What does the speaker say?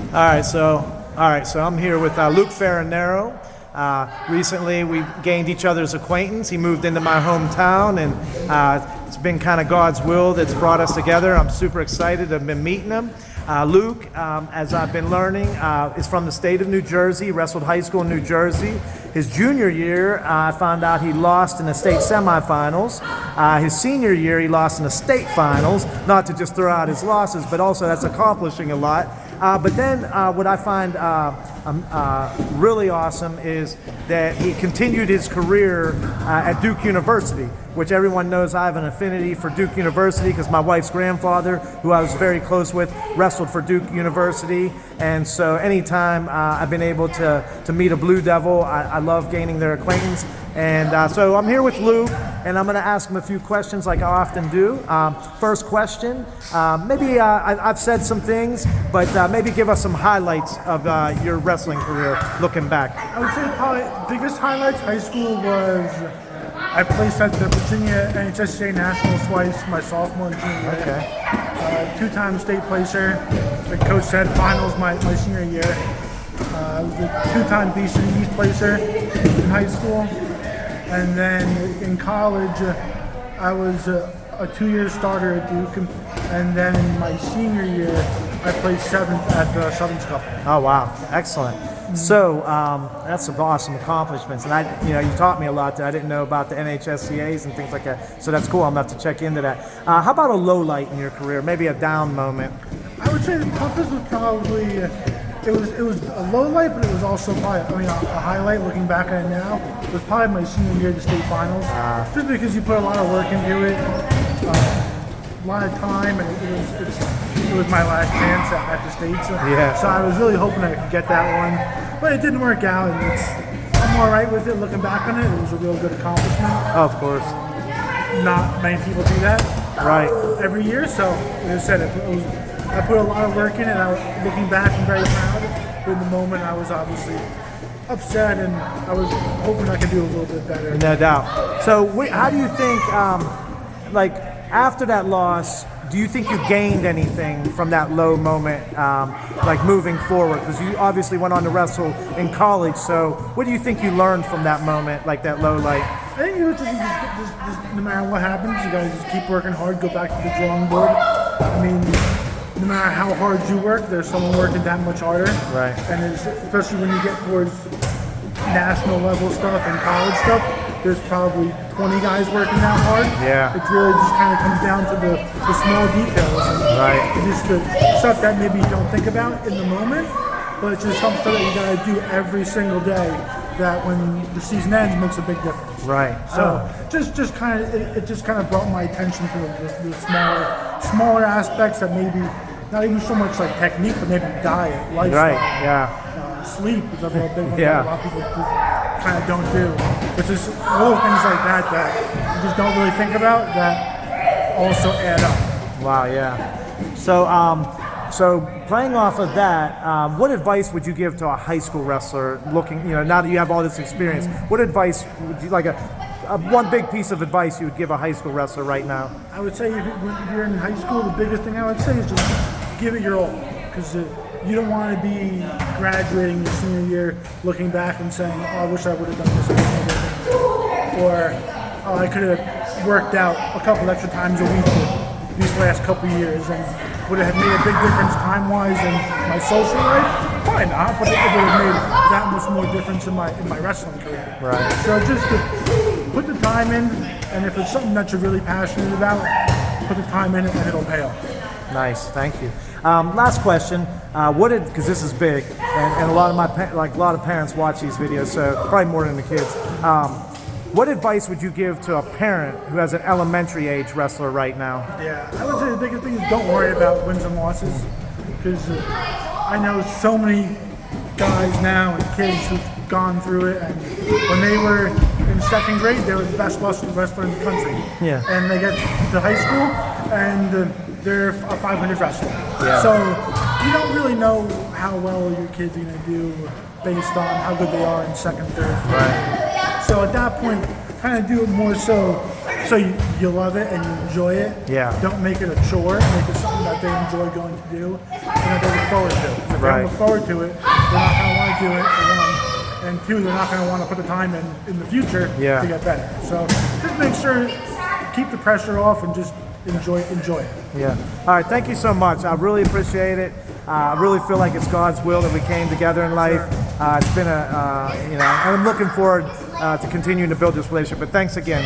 All right, so I'm here with Luke Farinaro. Recently, we gained each other's acquaintance. He moved into my hometown, and it's been kind of God's will that's brought us together. I'm super excited. I've been meeting him. Luke, as I've been learning, is from the state of New Jersey, wrestled high school in New Jersey. His junior year, I found out he lost in the state semifinals. His senior year, he lost in the state finals. Not to just throw out his losses, but also that's accomplishing a lot. But then what I find really awesome is that he continued his career at Duke University, which everyone knows I have an affinity for Duke University because my wife's grandfather, who I was very close with, wrestled for Duke University. And so anytime I've been able to meet a Blue Devil, I love gaining their acquaintance. And so I'm here with Luke, and I'm going to ask him a few questions like I often do. First question, maybe I've said some things, but maybe give us some highlights of your wrestling career looking back. I would say probably the biggest highlights high school was I placed at the Virginia NHSCA Nationals twice my sophomore and junior year. Okay. Two-time state placer. The coach said finals my senior year. I was the two-time BC East placer in high school. And then in college, I was a two-year starter at Duke. And then in my senior year, I placed 7th at the Southern Scuffle. Oh, wow. Excellent. So that's some awesome accomplishments, and you taught me a lot that I didn't know about the NHSCAs and things like that. So that's cool. I'm gonna have to check into that. How about a low light in your career? Maybe a down moment. I would say the toughest was probably it was a low light, but it was also probably a highlight. Looking back at it now, it was probably my senior year, the state finals, just because you put a lot of work into it, a lot of time, and it was my last chance at the States. So I was really hoping I could get that one, but it didn't work out, and I'm all right with it. Looking back on it, it was a real good accomplishment. Of course. Not many people do that every year, so as I said, I put a lot of work in it, and looking back, I'm very proud. But in the moment, I was obviously upset, and I was hoping I could do a little bit better. No doubt. So how do you think, after that loss, do you think you gained anything from that low moment, moving forward? Because you obviously went on to wrestle in college, so what do you think you learned from that moment, like that low light? I think just no matter what happens, you gotta just keep working hard, go back to the drawing board. I mean, no matter how hard you work, there's someone working that much harder. Right. And especially when you get towards national level stuff and college stuff, there's probably 20 guys working that hard. Yeah. It really just kind of comes down to the small details. And just the stuff that maybe you don't think about in the moment, but it's just something that you gotta do every single day that when the season ends makes a big difference. Right. So just kind of brought my attention to the smaller aspects that maybe not even so much like technique, but maybe diet, lifestyle. Right. Yeah. Sleep is a real big one that a lot of people kind of don't do. It's just little things like that you just don't really think about that also add up. Wow. Yeah. So playing off of that, what advice would you give to a high school wrestler looking, now that you have all this experience, what advice would you, one big piece of advice you would give a high school wrestler right now? I would say if you're in high school, the biggest thing I would say is just give it your all, because you don't want to be graduating your senior year looking back and saying, oh, I wish I would have done this, or oh, I could have worked out a couple extra times a week these last couple years, and would it have made a big difference time-wise in my social life? Probably not, but it would have made that much more difference in my wrestling career. Right. So just to put the time in, and if it's something that you're really passionate about, put the time in and it'll pay off. Nice, thank you. Last question: because this is big, and a lot of parents watch these videos, so probably more than the kids. What advice would you give to a parent who has an elementary age wrestler right now? Yeah, I would say the biggest thing is don't worry about wins and losses, because I know so many guys now and kids who've gone through it, and when they were in second grade, they were the best wrestler in the country. Yeah. And they get to high school, and they're a 500 wrestler. Yeah. So you don't really know how well your kids are going to do based on how good they are in second, third, fourth. Right. So at that point, kind of do it more so you love it and you enjoy it. Yeah. Don't make it a chore. Make it something that they enjoy going to do and that they look forward to. They Right. don't look forward to it. They're not going to want to do it, for one. And two, they're not going to want to put the time in the future Yeah. to get better. So just make sure, keep the pressure off and just enjoy it. Yeah. All right. Thank you so much. I really appreciate it. I really feel like it's God's will that we came together in life. It's been and I'm looking forward to continuing to build this relationship. But thanks again.